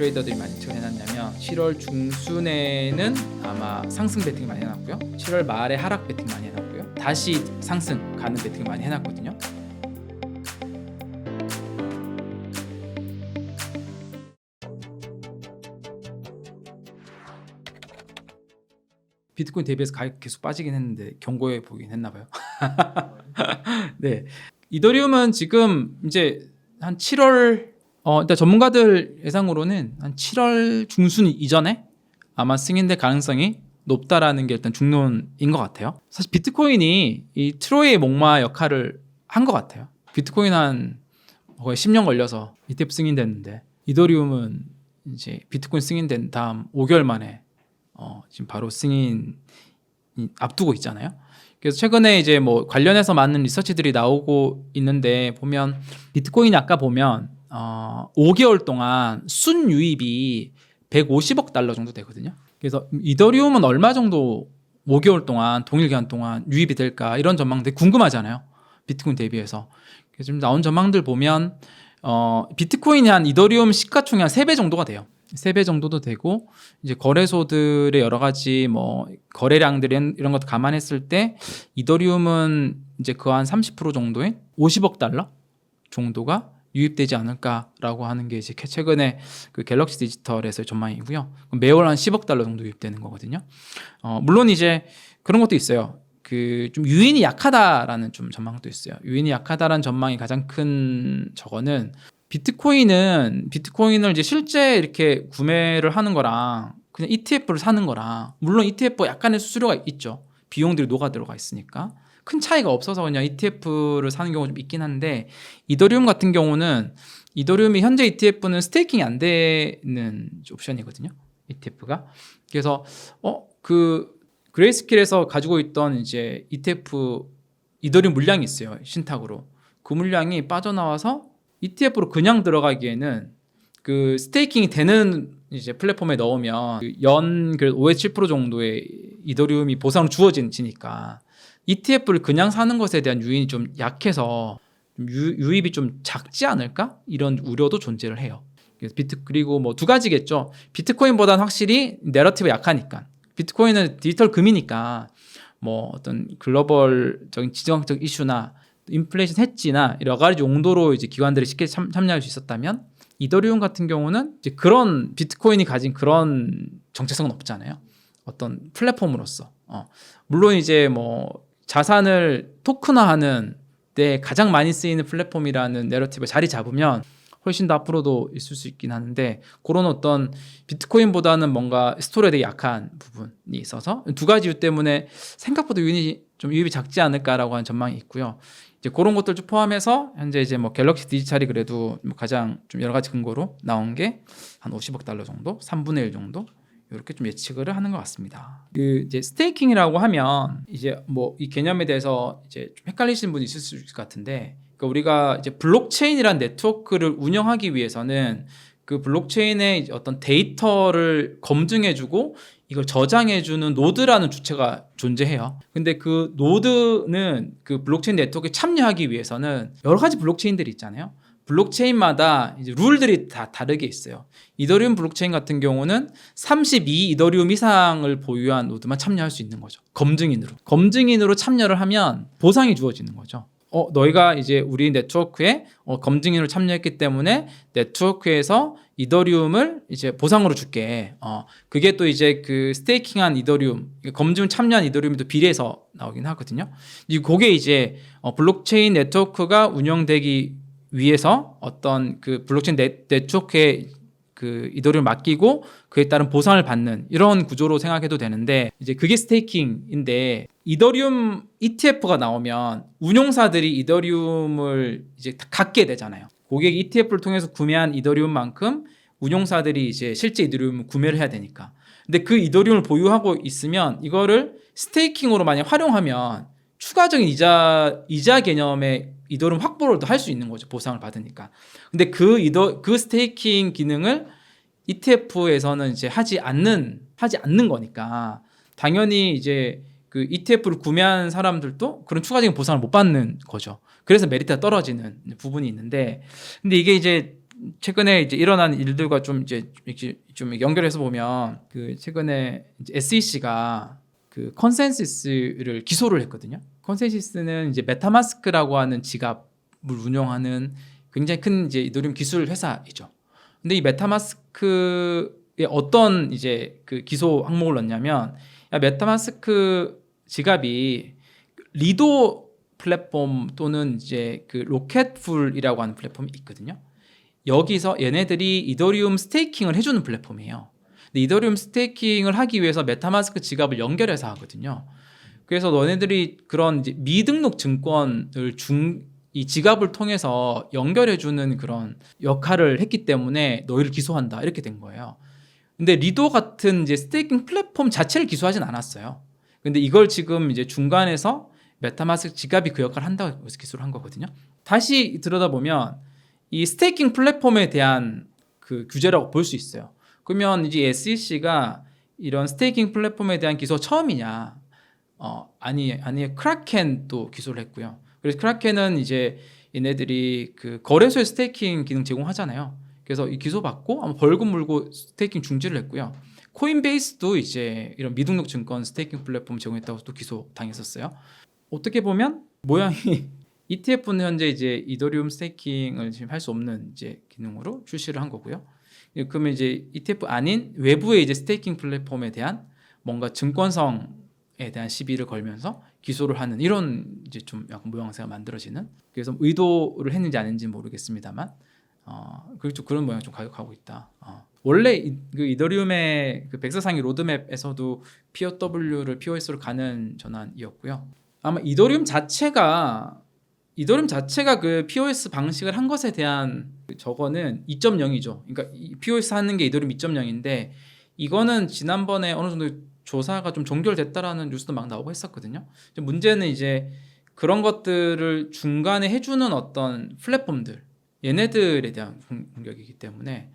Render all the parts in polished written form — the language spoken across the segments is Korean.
트레이더들이 많이 예측을 해놨냐면 7월 중순에는 아마 상승 베팅 많이 해놨고요. 7월 말에 하락 베팅 많이 해놨고요. 다시 상승 가는 베팅 많이 해놨거든요. 비트코인 대비해서 가격 계속 빠지긴 했는데 견고해 보긴 했나봐요. 네, 이더리움은 지금 이제 한 7월 일단 전문가들 예상으로는 한 7월 중순 이전에 아마 승인될 가능성이 높다라는 게 일단 중론인 것 같아요. 사실 비트코인이 이 트로이의 목마 역할을 한 것 같아요. 비트코인 한 거의 10년 걸려서 ETF 승인됐는데 이더리움은 이제 비트코인 승인된 다음 5개월 만에 지금 바로 승인 앞두고 있잖아요. 그래서 최근에 이제 뭐 관련해서 많은 리서치들이 나오고 있는데 보면 비트코인이 아까 보면 5개월 동안 순유입이 150억 달러 정도 되거든요. 그래서 이더리움은 얼마 정도 5개월 동안 동일 기간 동안 유입이 될까 이런 전망들이 궁금하잖아요. 비트코인 대비해서. 그래서 지금 나온 전망들 보면 비트코인이 한 이더리움 시가총액 한 3배 정도가 돼요. 3배 정도도 되고 이제 거래소들의 여러 가지 뭐 거래량들 이런 것도 감안했을 때 이더리움은 이제 그 한 30% 정도인 50억 달러 정도가 유입되지 않을까라고 하는 게 이제 최근에 그 갤럭시 디지털에서의 전망이고요. 매월 한 10억 달러 정도 유입되는 거거든요. 물론 이제 그런 것도 있어요. 그 좀 유인이 약하다라는 좀 전망도 있어요. 유인이 약하다라는 전망이 가장 큰 저거는 비트코인을 이제 실제 이렇게 구매를 하는 거랑 그냥 ETF를 사는 거랑 물론 ETF 약간의 수수료가 있죠. 비용들이 녹아 들어가 있으니까 큰 차이가 없어서 그냥 ETF를 사는 경우가 좀 있긴 한데 이더리움 같은 경우는 이더리움이 현재 ETF는 스테이킹이 안 되는 옵션이거든요. ETF가 그래서 그 그레이스킬에서 가지고 있던 이제 ETF 이더리움 물량이 있어요. 신탁으로 그 물량이 빠져나와서 ETF로 그냥 들어가기에는 그 스테이킹이 되는 이제 플랫폼에 넣으면 연 5에서 7% 정도의 이더리움이 보상으로 주어지니까 ETF를 그냥 사는 것에 대한 유인이 좀 약해서 유입이 좀 작지 않을까? 이런 우려도 존재를 해요. 그리고 뭐 두 가지겠죠. 비트코인보다는 확실히 내러티브 약하니까. 비트코인은 디지털 금이니까 뭐 어떤 글로벌적인 지정학적 이슈나 인플레이션 해지나 여러 가지 용도로 이제 기관들이 쉽게 참여할 수 있었다면 이더리움 같은 경우는 이제 그런 비트코인이 가진 그런 정체성은 없잖아요. 어떤 플랫폼으로서. 물론 이제 뭐 자산을 토큰화하는 데 가장 많이 쓰이는 플랫폼이라는 내러티브에 자리 잡으면 훨씬 더 앞으로도 있을 수 있긴 하는데 그런 어떤 비트코인보다는 뭔가 스토리에 되게 약한 부분이 있어서 두 가지 이유 때문에 생각보다 유입이 작지 않을까라고 하는 전망이 있고요. 이제 그런 것들 좀 포함해서 현재 이제 뭐 갤럭시 디지털이 그래도 가장 좀 여러 가지 근거로 나온 게 한 50억 달러 정도, 3분의 1 정도 이렇게 좀 예측을 하는 것 같습니다. 그 이제 스테이킹이라고 하면 이제 뭐 이 개념에 대해서 이제 좀 헷갈리시는 분이 있을 수 있을 것 같은데, 그러니까 우리가 이제 블록체인이란 네트워크를 운영하기 위해서는 그 블록체인의 어떤 데이터를 검증해주고 이걸 저장해주는 노드라는 주체가 존재해요. 근데 그 노드는 그 블록체인 네트워크에 참여하기 위해서는 여러 가지 블록체인들이 있잖아요. 블록체인마다 이제 룰들이 다 다르게 있어요. 이더리움 블록체인 같은 경우는 32 이더리움 이상을 보유한 노드만 참여할 수 있는 거죠. 검증인으로 참여를 하면 보상이 주어지는 거죠. 너희가 이제 우리 네트워크에 검증인으로 참여했기 때문에 네트워크에서 이더리움을 이제 보상으로 줄게. 그게 또 이제 그 스테이킹한 이더리움, 검증 참여한 이더리움이 또 비례해서 나오긴 하거든요. 그게 이제 블록체인 네트워크가 운영되기 위해서 어떤 그 블록체인 네트워크에 그 이더리움을 맡기고 그에 따른 보상을 받는 이런 구조로 생각해도 되는데, 이제 그게 스테이킹인데 이더리움 ETF가 나오면 운용사들이 이더리움을 이제 갖게 되잖아요. 고객이 ETF를 통해서 구매한 이더리움만큼 운용사들이 이제 실제 이더리움을 구매를 해야 되니까. 근데 그 이더리움을 보유하고 있으면 이거를 스테이킹으로 만약 활용하면 추가적인 이자 개념의 이더리움 확보를 할 수 있는 거죠. 보상을 받으니까. 근데 그 스테이킹 기능을 ETF에서는 이제 하지 않는 거니까 당연히 이제 그 ETF를 구매한 사람들도 그런 추가적인 보상을 못 받는 거죠. 그래서 메리트가 떨어지는 부분이 있는데, 근데 이게 이제 최근에 이제 일어난 일들과 좀 이제 좀 연결해서 보면 그 최근에 이제 SEC가 그 컨센시스를 기소를 했거든요. 컨센시스는 이제 메타마스크라고 하는 지갑을 운영하는 굉장히 큰 이제 이더리움 기술 회사이죠. 근데 이 메타마스크에 어떤 이제 그 기소 항목을 넣냐면, 메타마스크 지갑이 리도 플랫폼 또는 이제 그 로켓풀이라고 하는 플랫폼이 있거든요. 여기서 얘네들이 이더리움 스테이킹을 해주는 플랫폼이에요. 근데 이더리움 스테이킹을 하기 위해서 메타마스크 지갑을 연결해서 하거든요. 그래서 너네들이 그런 이제 미등록 증권을 이 지갑을 통해서 연결해주는 그런 역할을 했기 때문에 너희를 기소한다 이렇게 된 거예요. 근데 리도 같은 이제 스테이킹 플랫폼 자체를 기소하진 않았어요. 근데 이걸 지금 이제 중간에서 메타마스크 지갑이 그 역할을 한다고 해서 기소를 한 거거든요. 다시 들여다보면 이 스테이킹 플랫폼에 대한 그 규제라고 볼 수 있어요. 그러면 이제 SEC가 이런 스테이킹 플랫폼에 대한 기소 처음이냐? 아니 크라켄도 기소를 했고요. 그래서 크라켄은 이제 얘네들이 그 거래소에 스테이킹 기능 제공하잖아요. 그래서 이 기소받고 아마 벌금 물고 스테이킹 중지를 했고요. 코인베이스도 이제 이런 미등록 증권 스테이킹 플랫폼 제공했다고 또 기소 당했었어요. 어떻게 보면 모양이 ETF는 현재 이제 이더리움 스테이킹을 지금 할 수 없는 이제 기능으로 출시를 한 거고요. 그러면 이제 ETF 아닌 외부의 이제 스테이킹 플랫폼에 대한 뭔가 증권성에 대한 시비를 걸면서 기소를 하는 이런 이제 좀 약간 모양새가 만들어지는, 그래서 의도를 했는지 아닌지 모르겠습니다만 그리고 그런 모양 좀 가고 있다. 원래 그 이더리움의 그 백사상의 로드맵에서도 POW를 POS로 가는 전환이었고요. 아마 이더리움 자체가 그 POS 방식을 한 것에 대한 저거는 2.0이죠. 그러니까 POS 하는 게 이더리움 2.0인데 이거는 지난번에 어느 정도 조사가 좀 종결됐다라는 뉴스도 막 나오고 했었거든요. 문제는 이제 그런 것들을 중간에 해주는 어떤 플랫폼들, 얘네들에 대한 공격이기 때문에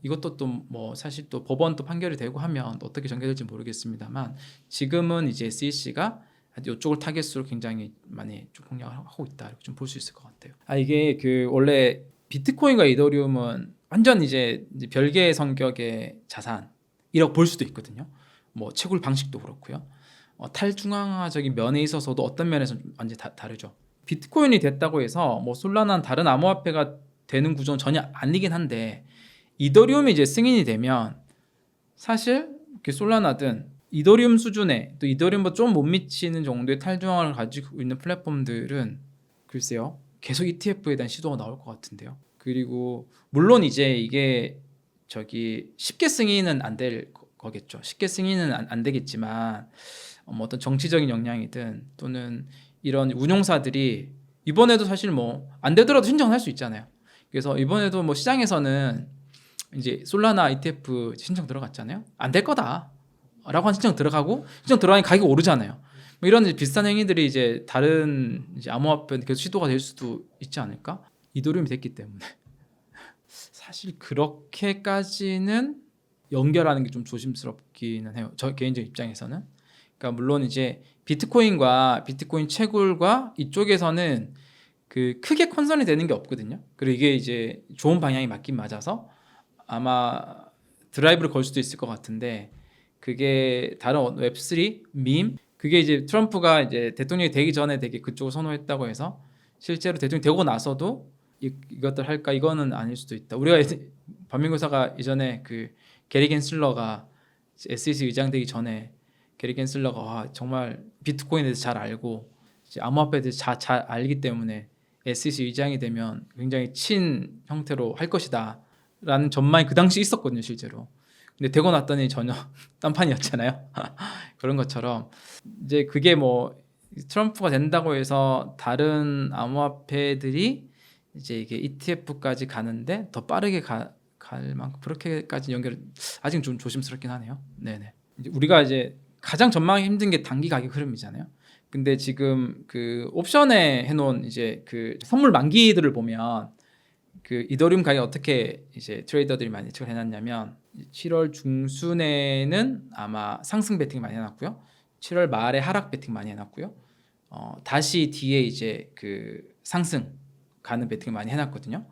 이것도 또 뭐 사실 또 법원 또 판결이 되고 하면 어떻게 전개될지 모르겠습니다만, 지금은 이제 SEC가 이쪽을 타겟으로 굉장히 많이 좀 공략을 하고 있다 이렇게 좀 볼 수 있을 것 같아요. 이게 그 원래 비트코인과 이더리움은 완전 이제 별개의 성격의 자산이라고 볼 수도 있거든요. 뭐 채굴 방식도 그렇고요. 탈중앙화적인 면에 있어서도 어떤 면에서 완전히 다르죠. 비트코인이 됐다고 해서 뭐 솔라나는 다른 암호화폐가 되는 구조는 전혀 아니긴 한데, 이더리움이 이제 승인이 되면 사실 솔라나든 이더리움 수준의, 또 이더리움보다 좀 못 미치는 정도의 탈중앙을 가지고 있는 플랫폼들은 글쎄요 계속 ETF에 대한 시도가 나올 것 같은데요. 그리고 물론 이제 이게 쉽게 승인은 안 될 거겠죠. 쉽게 승인은 안 되겠지만 뭐 어떤 정치적인 영향이든 또는 이런 운용사들이 이번에도 사실 뭐 안 되더라도 신청을 할 수 있잖아요. 그래서 이번에도 뭐 시장에서는 이제 솔라나 ETF 신청 들어갔잖아요. 안 될 거다 라고 한 신청 들어가니 가격이 오르잖아요. 뭐 이런 비슷한 행위들이 이제 다른 이제 암호화폐 계속 시도가 될 수도 있지 않을까? 이더리움이 됐기 때문에 사실 그렇게까지는 연결하는 게 좀 조심스럽기는 해요. 저 개인적 입장에서는. 그러니까 물론 이제 비트코인과 비트코인 채굴과 이쪽에서는 그 크게 컨선이 되는 게 없거든요. 그리고 이게 이제 좋은 방향이 맞긴 맞아서 아마 드라이브를 걸 수도 있을 것 같은데, 그게 다른 웹3 밈, 그게 이제 트럼프가 이제 대통령이 되기 전에 되게 그쪽을 선호했다고 해서 실제로 대통령이 되고 나서도 이것들 할까, 이거는 아닐 수도 있다. 우리가 반민구사가 이전에 그 게리 겐슬러가 SEC 의장 되기 전에 게리 겐슬러가 정말 비트코인에 대해서 잘 알고 암호화폐에 대해서 잘 알기 때문에 SEC 의장이 되면 굉장히 친 형태로 할 것이다 라는 전망이 그 당시 있었거든요, 실제로. 근데 되고 났더니 전혀 딴판이었잖아요. 그런 것처럼 이제 그게 뭐 트럼프가 된다고 해서 다른 암호화폐들이 이제 이게 ETF까지 가는데 더 빠르게 갈 만큼 그렇게까지 연결, 아직 좀 조심스럽긴 하네요. 네네. 이제 우리가 이제 가장 전망하기 힘든 게 단기 가격 흐름이잖아요. 근데 지금 그 옵션에 해놓은 이제 그 선물 만기들을 보면 그 이더리움 가격 어떻게 이제 트레이더들이 많이 예측을 해놨냐면, 7월 중순에는 아마 상승 베팅 많이 해놨고요. 7월 말에 하락 베팅 많이 해놨고요. 다시 뒤에 이제 그 상승 가는 베팅을 많이 해놨거든요.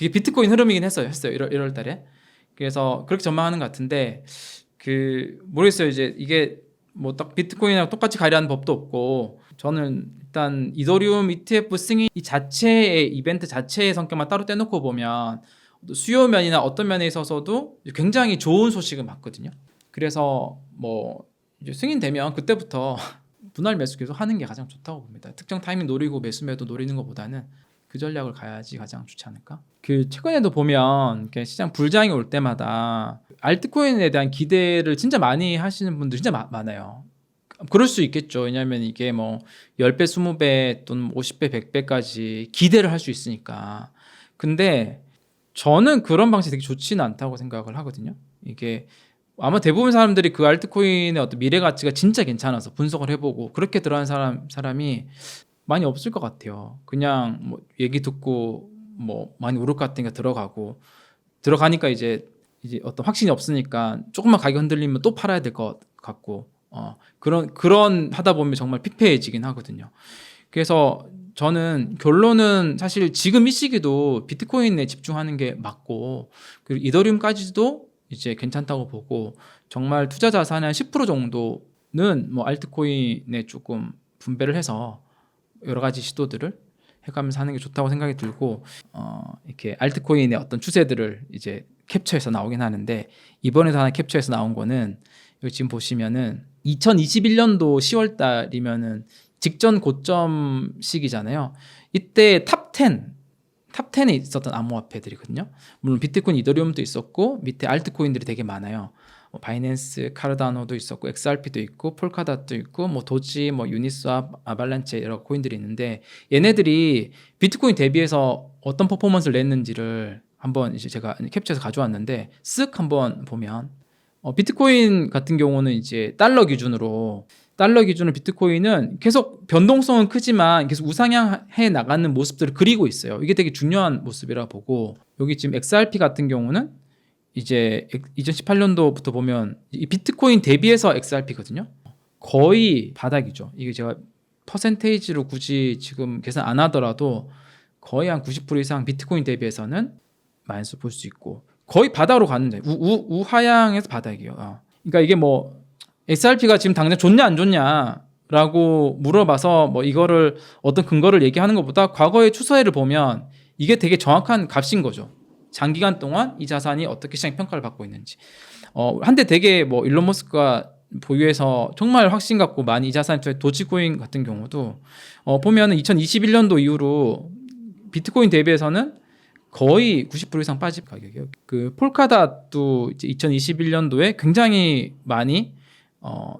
그게 비트코인 흐름이긴 했어요. 1월 달에. 그래서 그렇게 전망하는 것 같은데 모르겠어요. 이제 이게 뭐 딱 비트코인이랑 똑같이 가려는 법도 없고 저는 일단 이더리움 ETF 승인 이 자체의 이벤트 자체의 성격만 따로 떼놓고 보면 수요 면이나 어떤 면에 있어서도 굉장히 좋은 소식은 맞거든요. 그래서 뭐 이제 승인되면 그때부터 분할 매수 계속 하는 게 가장 좋다고 봅니다. 특정 타이밍 노리고 매수매도 노리는 것보다는 그 전략을 가야지 가장 좋지 않을까? 최근에도 보면 시장 불장이 올 때마다 알트코인에 대한 기대를 진짜 많이 하시는 분들 진짜 많아요. 그럴 수 있겠죠. 왜냐하면 이게 뭐 10배, 20배 또는 50배, 100배까지 기대를 할 수 있으니까. 근데 저는 그런 방식이 되게 좋지는 않다고 생각을 하거든요. 이게 아마 대부분 사람들이 그 알트코인의 어떤 미래 가치가 진짜 괜찮아서 분석을 해보고 그렇게 들어간 사람이 많이 없을 것 같아요. 그냥 뭐 얘기 듣고 뭐 많이 오를 것 같으니까 들어가니까 이제 어떤 확신이 없으니까 조금만 가격 흔들리면 또 팔아야 될 것 같고 그런 하다 보면 정말 피폐해지긴 하거든요. 그래서 저는 결론은 사실 지금 이 시기도 비트코인에 집중하는 게 맞고 그리고 이더리움까지도 이제 괜찮다고 보고 정말 투자 자산의 한 10% 정도는 뭐 알트코인에 조금 분배를 해서 여러 가지 시도들을 해가면서 하는 게 좋다고 생각이 들고 이렇게 알트코인의 어떤 추세들을 이제 캡처해서 나오긴 하는데 이번에도 하나 캡처해서 나온 거는 여기 지금 보시면은 2021년도 10월 달이면은 직전 고점 시기잖아요. 이때 탑10에 있었던 암호화폐들이거든요. 물론 비트코인, 이더리움도 있었고 밑에 알트코인들이 되게 많아요. 바이낸스, 카르다노도 있었고 XRP도 있고 폴카닷도 있고 뭐 도지, 뭐 유니스왑, 아발란체 여러 코인들이 있는데 얘네들이 비트코인 대비해서 어떤 퍼포먼스를 냈는지를 한번 이제 제가 캡처해서 가져왔는데 쓱 한번 보면 비트코인 같은 경우는 이제 달러 기준으로 비트코인은 계속 변동성은 크지만 계속 우상향해 나가는 모습들을 그리고 있어요. 이게 되게 중요한 모습이라 보고 여기 지금 XRP 같은 경우는 이제 2018년도부터 보면 이 비트코인 대비해서 XRP거든요. 거의 바닥이죠. 이게 제가 퍼센테이지로 굳이 지금 계산 안 하더라도 거의 한 90% 이상 비트코인 대비해서는 마이너스 볼 수 있고 거의 바닥으로 가는데 우하향에서 바닥이에요. 그러니까 이게 뭐 XRP가 지금 당장 좋냐 안 좋냐라고 물어봐서 뭐 이거를 어떤 근거를 얘기하는 것보다 과거의 추세를 보면 이게 되게 정확한 값인 거죠. 장기간 동안 이 자산이 어떻게 시장 평가를 받고 있는지. 한때 되게 뭐 일론 머스크가 보유해서 정말 확신 갖고 많이 이 자산 도지코인 같은 경우도 보면은 2021년도 이후로 비트코인 대비해서는 거의 90% 이상 빠진 가격이에요. 그 폴카닷도 이제 2021년도에 굉장히 많이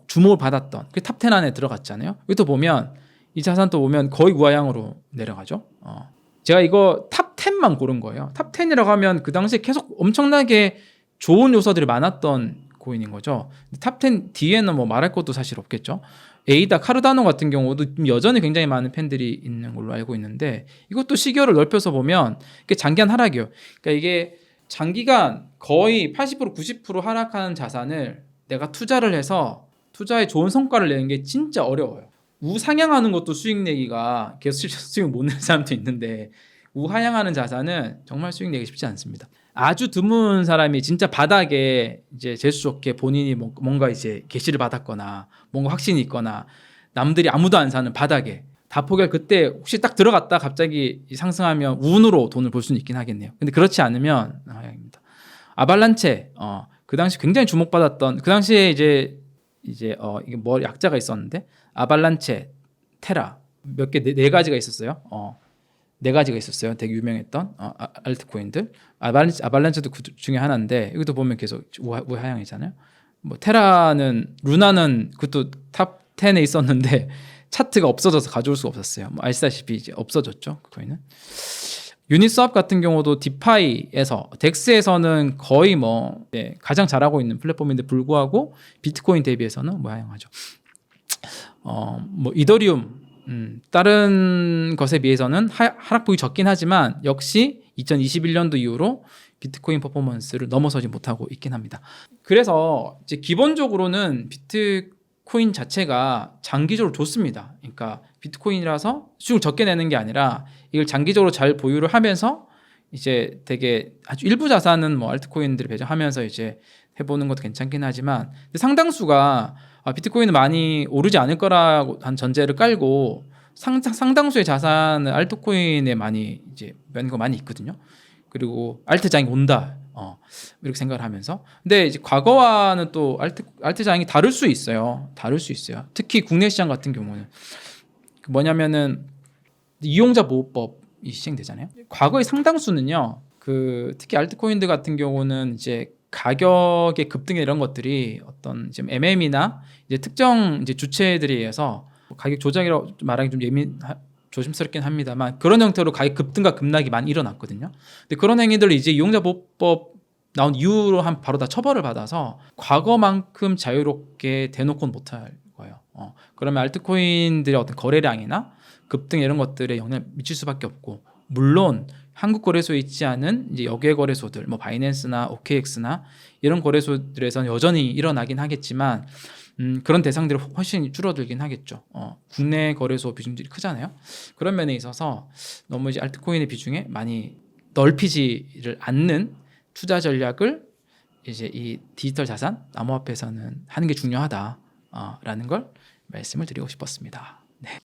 주목을 받았던 그 탑10 안에 들어갔잖아요. 이것도 보면 이 자산도 보면 거의 우하향으로 내려가죠. 제가 이거 탑10만 고른 거예요. 탑10이라고 하면 그 당시에 계속 엄청나게 좋은 요소들이 많았던 코인인 거죠. 탑10 뒤에는 뭐 말할 것도 사실 없겠죠. 에이다, 카르다노 같은 경우도 여전히 굉장히 많은 팬들이 있는 걸로 알고 있는데 이것도 시기를 넓혀서 보면 이게 장기간 하락이에요. 그러니까 이게 장기간 거의 80% 90% 하락하는 자산을 내가 투자를 해서 투자에 좋은 성과를 내는 게 진짜 어려워요. 우상향하는 것도 수익 내기가 계속 수익 못 내는 사람도 있는데 우하향하는 자산은 정말 수익 내기 쉽지 않습니다. 아주 드문 사람이 진짜 바닥에 이제 재수 좋게 본인이 뭔가 이제 계시를 받았거나 뭔가 확신이 있거나 남들이 아무도 안 사는 바닥에 다 포기할 그때 혹시 딱 들어갔다 갑자기 상승하면 운으로 돈을 벌 수는 있긴 하겠네요. 근데 그렇지 않으면 하향입니다. 아발란체 그 당시 굉장히 주목받았던 그 당시에 이제 이게 뭐 약자가 있었는데 아발란체, 테라 몇 개 네 가지가 있었어요. 네 가지가 있었어요. 되게 유명했던 알트코인들. 아발란체도 그 중에 하나인데 이것도 보면 계속 우하향이잖아요. 뭐 테라는 루나는 그것도 탑 10에 있었는데 차트가 없어져서 가져올 수가 없었어요. 뭐 아시다시피 이제 없어졌죠. 그 코인은. 유니스왑 같은 경우도 디파이에서 덱스에서는 거의 뭐 가장 잘하고 있는 플랫폼인데 불구하고 비트코인 대비해서는 뭐 하향하죠. 뭐 이더리움 다른 것에 비해서는 하락폭이 적긴 하지만 역시 2021년도 이후로 비트코인 퍼포먼스를 넘어서지 못하고 있긴 합니다. 그래서 이제 기본적으로는 비트코인 자체가 장기적으로 좋습니다. 그러니까 비트코인이라서 수익을 적게 내는 게 아니라 이걸 장기적으로 잘 보유를 하면서 이제 되게 아주 일부 자산은 뭐 알트코인들을 배정하면서 이제 해보는 것도 괜찮긴 하지만 근데 상당수가 비트코인은 많이 오르지 않을 거라고 한 전제를 깔고 상당수의 자산을 알트코인에 많이 이제 몇거 많이 있거든요. 그리고 알트장이 온다. 이렇게 생각을 하면서 근데 이제 과거와는 또 알트장이 다를 수 있어요. 특히 국내 시장 같은 경우는 뭐냐면은 이용자 보호법이 시행되잖아요. 과거의 상당수는요. 특히 알트코인들 같은 경우는 이제 가격의 급등 이런 것들이 어떤 지금 MM이나 이제 특정 이제 주체들에 의해서 가격 조작이라고 말하기 좀 조심스럽긴 합니다만 그런 형태로 가격 급등과 급락이 많이 일어났거든요. 근데 그런 행위들을 이제 이용자 보호법 나온 이후로 바로 다 처벌을 받아서 과거만큼 자유롭게 대놓고는 못할 거예요. 그러면 알트코인들의 어떤 거래량이나 급등 이런 것들에 영향을 미칠 수밖에 없고 물론 한국 거래소에 있지 않은 이제 역외 거래소들, 뭐 바이낸스나 OKX나 이런 거래소들에서는 여전히 일어나긴 하겠지만 그런 대상들이 훨씬 줄어들긴 하겠죠. 국내 거래소 비중들이 크잖아요. 그런 면에 있어서 너무 이제 알트코인의 비중에 많이 넓히지를 않는 투자 전략을 이제 이 디지털 자산 암호화폐에서는 하는 게 중요하다라는 걸 말씀을 드리고 싶었습니다. 네.